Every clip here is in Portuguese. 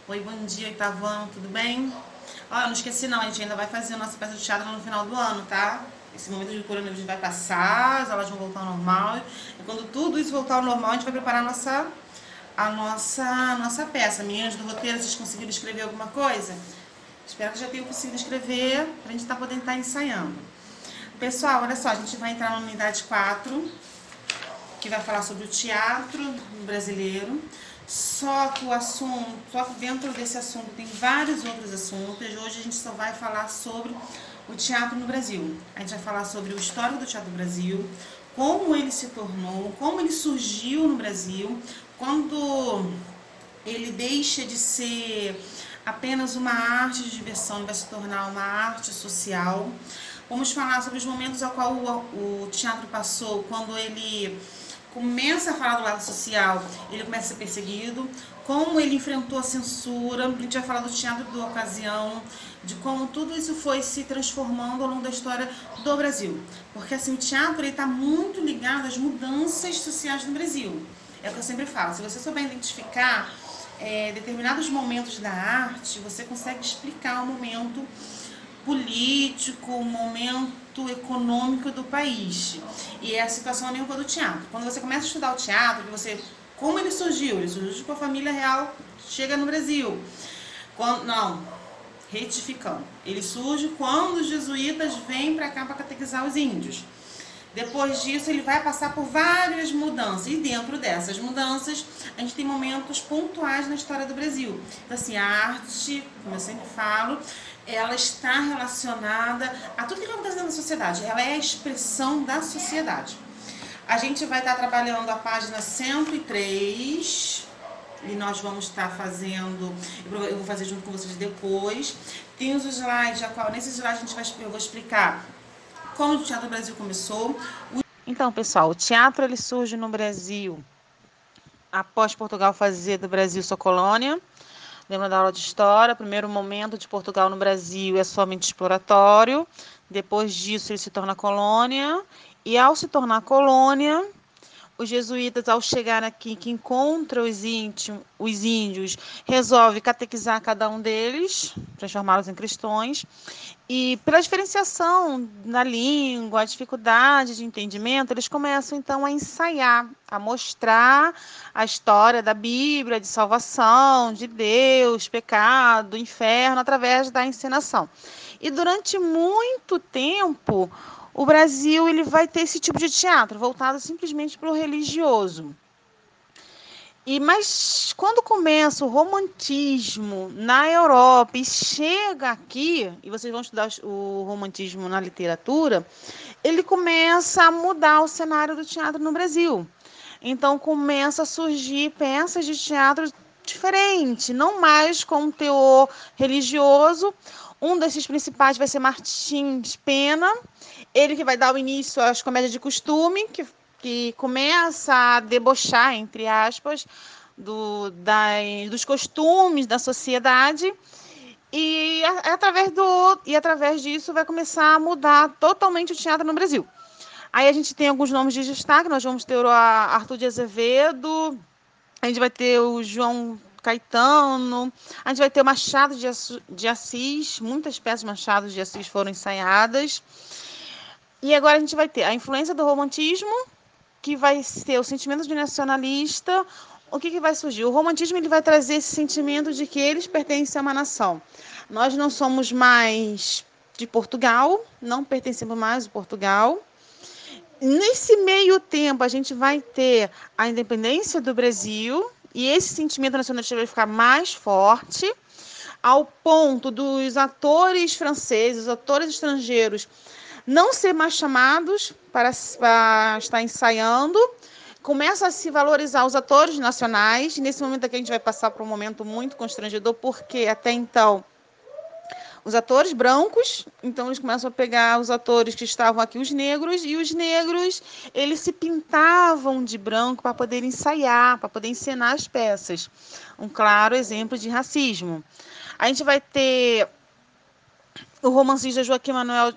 Oi, bom dia, Itavão, tudo bem? Ó, eu não esqueci não, a gente ainda vai fazer a nossa peça de teatro no final do ano, tá? Esse momento de coronavírus vai passar, as aulas vão voltar ao normal. E quando tudo isso voltar ao normal, a gente vai preparar a nossa peça. Meninas do roteiro, vocês conseguiram escrever alguma coisa? Espero que já tenham conseguido escrever, pra gente podendo estar ensaiando. Pessoal, olha só, a gente vai entrar na unidade 4, que vai falar sobre o teatro brasileiro. Só que o assunto, só que dentro desse assunto tem vários outros assuntos. Hoje a gente só vai falar sobre o teatro no Brasil. A gente vai falar sobre o histórico do teatro no Brasil, como ele se tornou, como ele surgiu no Brasil, quando ele deixa de ser apenas uma arte de diversão e vai se tornar uma arte social. Vamos falar sobre os momentos ao qual o teatro passou, quando ele começa a falar do lado social, ele começa a ser perseguido, como ele enfrentou a censura, a gente vai falar do teatro da ocasião, de como tudo isso foi se transformando ao longo da história do Brasil. Porque assim, o teatro está muito ligado às mudanças sociais no Brasil. É o que eu sempre falo, se você souber identificar determinados momentos da arte, você consegue explicar o momento político, o momento econômico do país. E é a situação mesmo do teatro. Quando você começa a estudar o teatro, como ele surgiu? Ele surgiu com a família real, chega no Brasil. Não, retificando. Ele surge quando os jesuítas vêm para cá para catequizar os índios. Depois disso, ele vai passar por várias mudanças. E dentro dessas mudanças, a gente tem momentos pontuais na história do Brasil. Então, assim, a arte, como eu sempre falo, ela está relacionada a tudo que está acontecendo na sociedade. Ela é a expressão da sociedade. A gente vai estar trabalhando a página 103 e nós vamos estar fazendo, eu vou fazer junto com vocês depois. Tem os slides, nesses slides eu vou explicar como o Teatro do Brasil começou. Então, pessoal, o teatro ele surge no Brasil após Portugal fazer do Brasil sua colônia. Lembra da aula de história? O primeiro momento de Portugal no Brasil é somente exploratório. Depois disso, ele se torna colônia. E ao se tornar colônia, os jesuítas, ao chegar aqui, que encontram os índios, resolve catequizar cada um deles, transformá-los em cristãos. E pela diferenciação na língua, a dificuldade de entendimento, eles começam então a ensaiar, a mostrar a história da Bíblia, de salvação, de Deus, pecado, inferno, através da encenação. E durante muito tempo, o Brasil ele vai ter esse tipo de teatro, voltado simplesmente para o religioso. Mas quando começa o romantismo na Europa e chega aqui, e vocês vão estudar o romantismo na literatura, ele começa a mudar o cenário do teatro no Brasil. Então começa a surgir peças de teatro diferente, não mais com teor religioso. Um desses principais vai ser Martins Pena, ele que vai dar o início às comédias de costume, que começa a debochar, entre aspas, dos costumes da sociedade. Através disso vai começar a mudar totalmente o teatro no Brasil. Aí a gente tem alguns nomes de destaque, nós vamos ter o Arthur de Azevedo, a gente vai ter o João Caetano, a gente vai ter o Machado de Assis, muitas peças de Machado de Assis foram ensaiadas. E agora a gente vai ter a influência do romantismo, que vai ser o sentimento de nacionalista. O que vai surgir? O romantismo ele vai trazer esse sentimento de que eles pertencem a uma nação. Nós não somos mais de Portugal, não pertencemos mais a Portugal. Nesse meio tempo, a gente vai ter a independência do Brasil e esse sentimento nacionalista vai ficar mais forte, ao ponto dos atores franceses, os atores estrangeiros, não ser mais chamados para estar ensaiando. Começa a se valorizar os atores nacionais. Nesse momento aqui a gente vai passar por um momento muito constrangedor, porque até então os atores brancos, então eles começam a pegar os atores que estavam aqui, os negros, e os negros, eles se pintavam de branco para poder ensaiar, para poder encenar as peças. Um claro exemplo de racismo. A gente vai ter o romancista Joaquim Manuel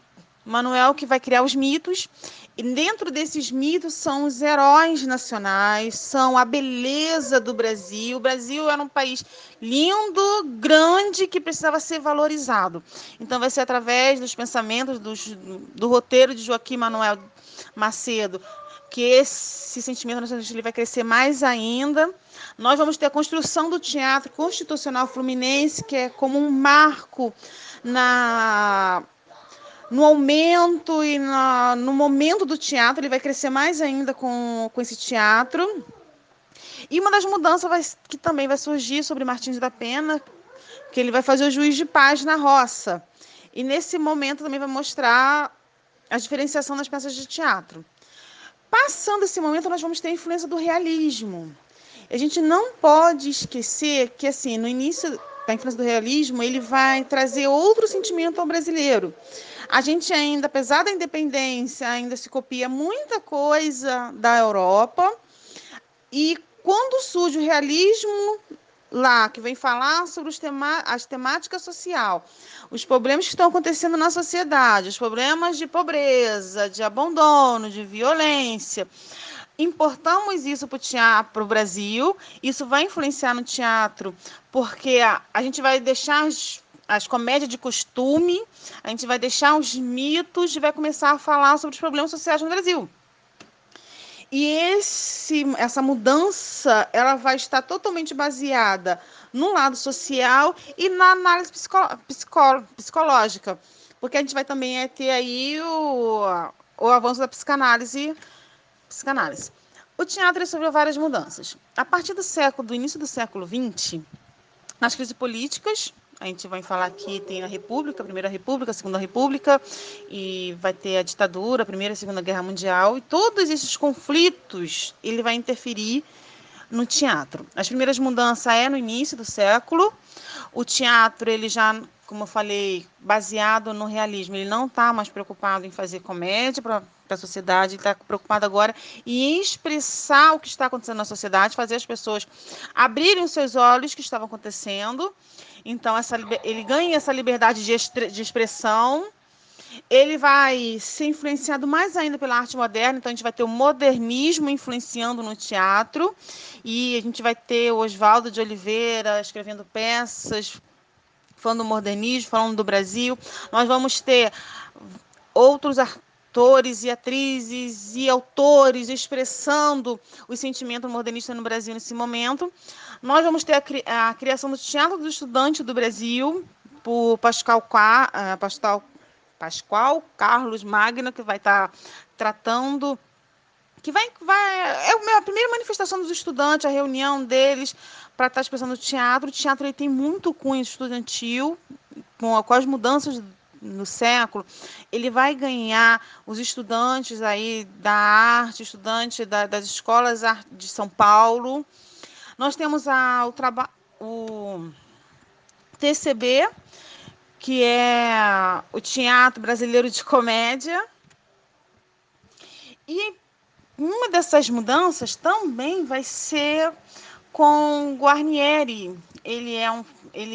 Manuel que vai criar os mitos, e dentro desses mitos são os heróis nacionais, são a beleza do Brasil. O Brasil era um país lindo, grande, que precisava ser valorizado. Então vai ser através dos pensamentos do roteiro de Joaquim Manuel Macedo que esse sentimento nacionalista ele vai crescer mais ainda. Nós vamos ter a construção do Teatro Constitucional Fluminense, que é como um marco no aumento e no momento do teatro. Ele vai crescer mais ainda com esse teatro. E uma das mudanças que também vai surgir sobre Martins da Penna, que ele vai fazer o Juiz de Paz na roça. E nesse momento também vai mostrar a diferenciação das peças de teatro. Passando esse momento, nós vamos ter a influência do realismo. A gente não pode esquecer que, assim, no início da influência do realismo, ele vai trazer outro sentimento ao brasileiro. A gente ainda, apesar da independência, ainda se copia muita coisa da Europa. E quando surge o realismo lá, que vem falar sobre as temáticas sociais, os problemas que estão acontecendo na sociedade, os problemas de pobreza, de abandono, de violência, importamos isso para o Brasil. Isso vai influenciar no teatro, porque a gente vai deixar as comédias de costume, a gente vai deixar os mitos e vai começar a falar sobre os problemas sociais no Brasil. E essa mudança ela vai estar totalmente baseada no lado social e na análise psicológica, porque a gente vai também ter aí o avanço da psicanálise. O teatro sofreu várias mudanças. A partir do início do século XX, nas crises políticas, a gente vai falar que tem a República, a Primeira República, a Segunda República, e vai ter a ditadura, a Primeira e a Segunda Guerra Mundial, e todos esses conflitos ele vai interferir no teatro. As primeiras mudanças é no início do século. O teatro, ele já, como eu falei, baseado no realismo, ele não está mais preocupado em fazer comédia para a sociedade, ele está preocupado agora em expressar o que está acontecendo na sociedade, fazer as pessoas abrirem os seus olhos que estavam acontecendo. Então, ele ganha essa liberdade de expressão. Ele vai ser influenciado mais ainda pela arte moderna, então a gente vai ter o modernismo influenciando no teatro, e a gente vai ter o Oswaldo de Oliveira escrevendo peças, falando do modernismo, falando do Brasil. Nós vamos ter outros atores e atrizes e autores expressando o sentimento modernista no Brasil nesse momento. Nós vamos ter a criação do Teatro do Estudante do Brasil, por Pascoal Carlos Magno, que vai estar tratando, é a primeira manifestação dos estudantes, a reunião deles para estar expressando o teatro. O teatro ele tem muito cunho estudantil, com as mudanças no século, ele vai ganhar os estudantes aí da arte, estudantes das escolas de São Paulo. Nós temos o TCB, que é o Teatro Brasileiro de Comédia. E uma dessas mudanças também vai ser com Guarnieri. Ele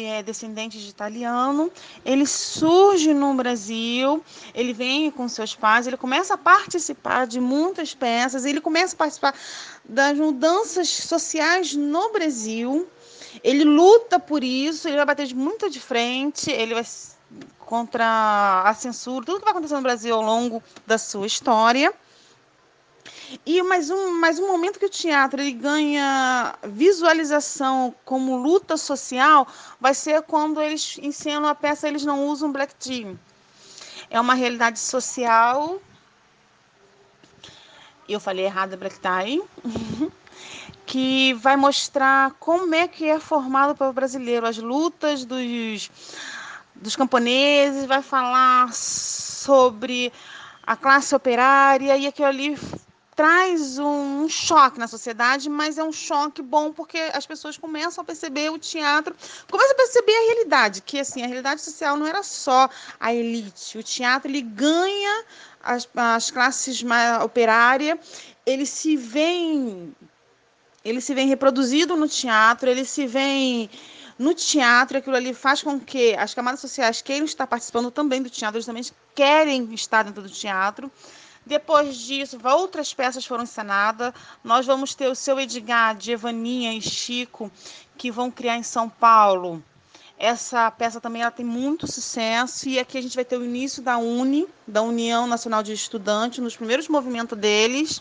é descendente de italiano, ele surge no Brasil, ele vem com seus pais, ele começa a participar de muitas peças, ele começa a participar das mudanças sociais no Brasil. Ele luta por isso, ele vai bater muito de frente, ele vai contra a censura, tudo que vai acontecer no Brasil ao longo da sua história. E mais um momento que o teatro ele ganha visualização como luta social vai ser quando eles encenam a peça Eles Não Usam Black Tie. É uma realidade social. Eu falei errado, Black Tie. Que vai mostrar como é que é formado o povo brasileiro, as lutas dos camponeses, vai falar sobre a classe operária, e aquilo ali traz um choque na sociedade, mas é um choque bom porque as pessoas começam a perceber o teatro, começam a perceber a realidade, que assim, a realidade social não era só a elite. O teatro ele ganha as classes mais operárias, ele se vê reproduzido no teatro, ele se vê no teatro, aquilo ali faz com que as camadas sociais queiram estar participando também do teatro, eles também querem estar dentro do teatro. Depois disso, outras peças foram encenadas. Nós vamos ter o Seu Edgar, de Evaninha e Chico, que vão criar em São Paulo. Essa peça também ela tem muito sucesso, e aqui a gente vai ter o início da da União Nacional de Estudantes, nos primeiros movimentos deles,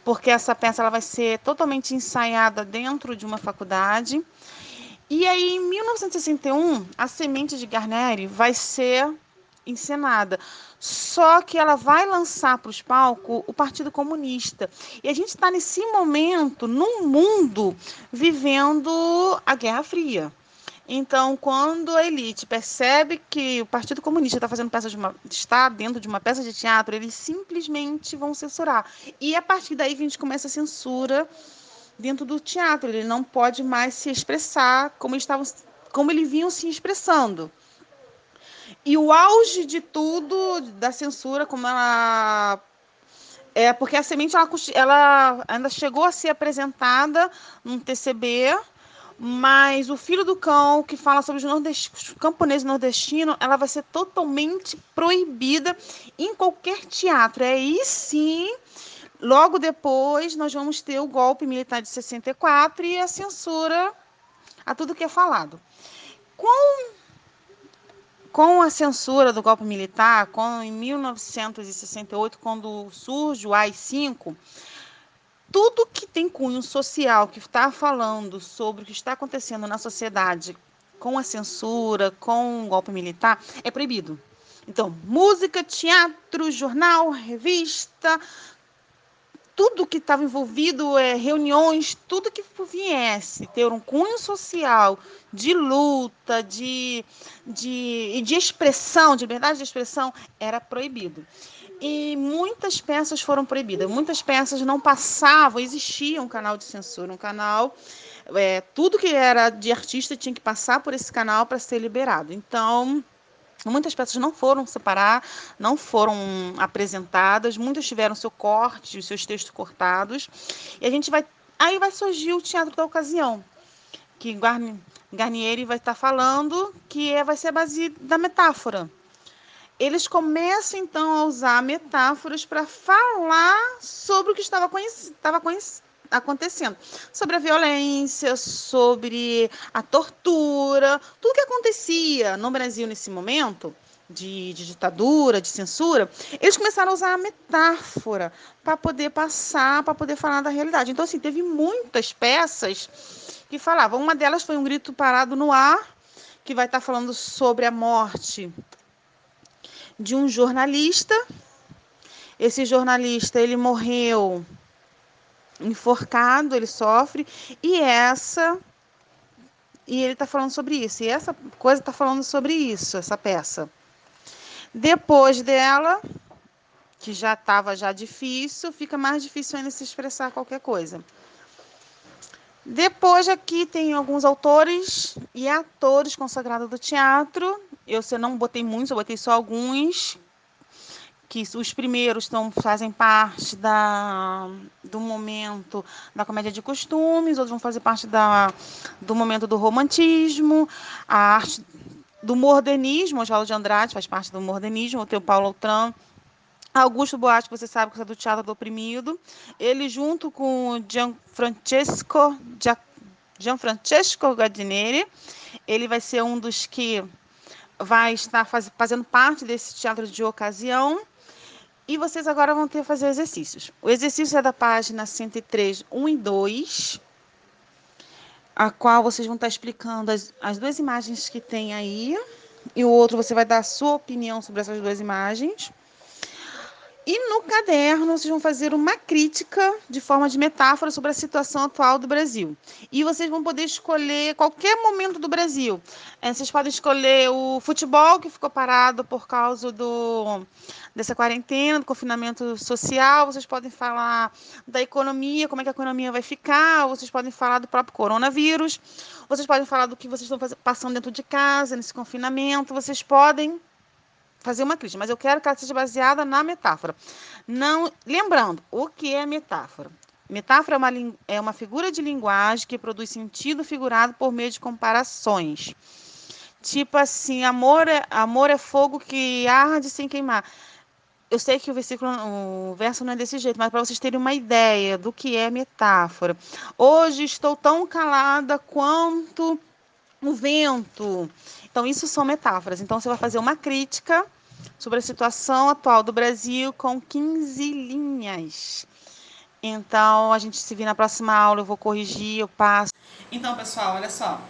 porque essa peça ela vai ser totalmente ensaiada dentro de uma faculdade. E aí, em 1961, A Semente de Garnier vai ser encenada. Só que ela vai lançar para os palcos o Partido Comunista. E a gente está nesse momento, num mundo, vivendo a Guerra Fria. Então, quando a elite percebe que o Partido Comunista está dentro de uma peça de teatro, eles simplesmente vão censurar. E a partir daí a gente começa a censura dentro do teatro. Ele não pode mais se expressar como eles vinham se expressando. E o auge de tudo, da censura, como ela... porque a Semente ela ainda chegou a ser apresentada num TCB, mas o Filho do Cão, que fala sobre os camponeses nordestinos, ela vai ser totalmente proibida em qualquer teatro. Aí sim, logo depois, nós vamos ter o golpe militar de 64 e a censura a tudo que é falado. Com a censura do golpe militar, em 1968, quando surge o AI-5, tudo que tem cunho social, que está falando sobre o que está acontecendo na sociedade com a censura, com o golpe militar, é proibido. Então, música, teatro, jornal, revista, tudo que estava envolvido, reuniões, tudo que viesse ter um cunho social de luta, de expressão, de liberdade de expressão, era proibido. E muitas peças foram proibidas, muitas peças não passavam, existia um canal de censura, um canal, tudo que era de artista tinha que passar por esse canal para ser liberado. Então, muitas peças não foram separar, não foram apresentadas, muitas tiveram seu corte, os seus textos cortados, e aí vai surgir o teatro da ocasião, que Garnier vai estar falando, que vai ser a base da metáfora. Eles começam, então, a usar metáforas para falar sobre o que estava acontecendo. Sobre a violência, sobre a tortura, tudo que acontecia no Brasil nesse momento de ditadura, de censura, eles começaram a usar a metáfora para poder passar, para poder falar da realidade. Então, assim, teve muitas peças que falavam. Uma delas foi Um Grito Parado no Ar, que vai estar falando sobre a morte de um jornalista. Esse jornalista, ele morreu enforcado, ele sofre, e ele está falando sobre isso, e essa coisa está falando sobre isso, essa peça. Depois dela, que já estava difícil, fica mais difícil ainda se expressar qualquer coisa. Depois aqui tem alguns autores e atores consagrados do teatro. Eu não botei muitos, eu botei só alguns, que os primeiros fazem parte do momento da comédia de costumes, outros vão fazer parte do momento do romantismo, a arte do modernismo. Oswaldo de Andrade faz parte do modernismo, tem o Paulo Outram, Augusto Boas, que você sabe que é do Teatro do Oprimido, ele junto com Gianfrancesco Guarnieri, ele vai ser um dos que vai estar fazendo parte desse teatro de ocasião. E vocês agora vão ter que fazer exercícios. O exercício é da página 103, 1 e 2, a qual vocês vão estar explicando as duas imagens que tem aí, e o outro você vai dar a sua opinião sobre essas duas imagens. E no caderno, vocês vão fazer uma crítica de forma de metáfora sobre a situação atual do Brasil. E vocês vão poder escolher qualquer momento do Brasil. Vocês podem escolher o futebol, que ficou parado por causa dessa quarentena, do confinamento social. Vocês podem falar da economia, como é que a economia vai ficar. Vocês podem falar do próprio coronavírus. Vocês podem falar do que vocês estão passando dentro de casa, nesse confinamento. Vocês podem fazer uma crítica, mas eu quero que ela seja baseada na metáfora. Não, lembrando, o que é metáfora? Metáfora é uma figura de linguagem que produz sentido figurado por meio de comparações. Tipo assim, amor é fogo que arde sem queimar. Eu sei que o verso não é desse jeito, mas para vocês terem uma ideia do que é metáfora. Hoje estou tão calada quanto o vento. Então, isso são metáforas. Então, você vai fazer uma crítica sobre a situação atual do Brasil com 15 linhas. Então, a gente se vê na próxima aula, eu vou corrigir, eu passo. Então, pessoal, olha só.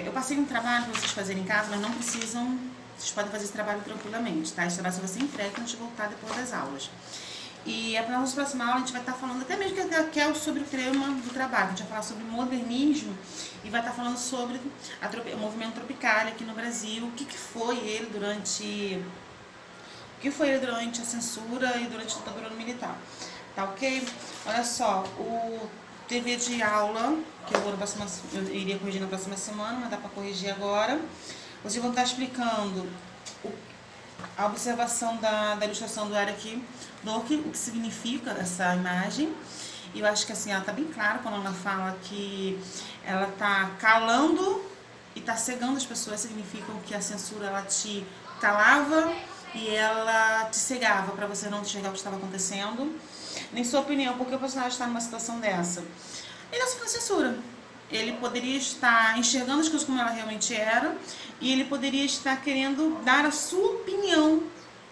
Eu passei um trabalho para vocês fazerem em casa, mas não precisam. Vocês podem fazer esse trabalho tranquilamente, tá? Esse trabalho só vai ser em frete antes de voltar depois das aulas. E na nossa próxima aula a gente vai estar falando até mesmo que é sobre o tema do trabalho. A gente vai falar sobre modernismo e vai estar falando sobre o movimento Tropicália aqui no Brasil, o que foi ele durante a censura e durante a ditadura militar. Tá ok? Olha só, o TV de aula, que eu iria corrigir na próxima semana, mas dá para corrigir agora. Vocês vão estar explicando a observação da ilustração do Eric Dock, o que significa essa imagem. E eu acho que assim, ela tá bem clara quando ela fala que ela tá calando e tá cegando as pessoas, significa que a censura ela te calava e ela te cegava para você não enxergar o que estava acontecendo. Nem sua opinião, por que o personagem está numa situação dessa? Ele não sofreu censura. Ele poderia estar enxergando as coisas como ela realmente era e ele poderia estar querendo dar a sua opinião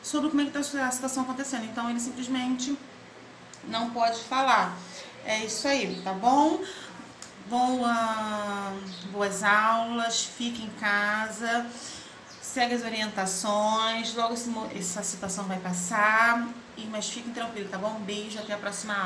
sobre como é que está a situação acontecendo. Então ele simplesmente não pode falar. É isso aí, tá bom? Boas aulas, fique em casa, segue as orientações, logo essa situação vai passar, mas fiquem tranquilos, tá bom? Um beijo, até a próxima aula.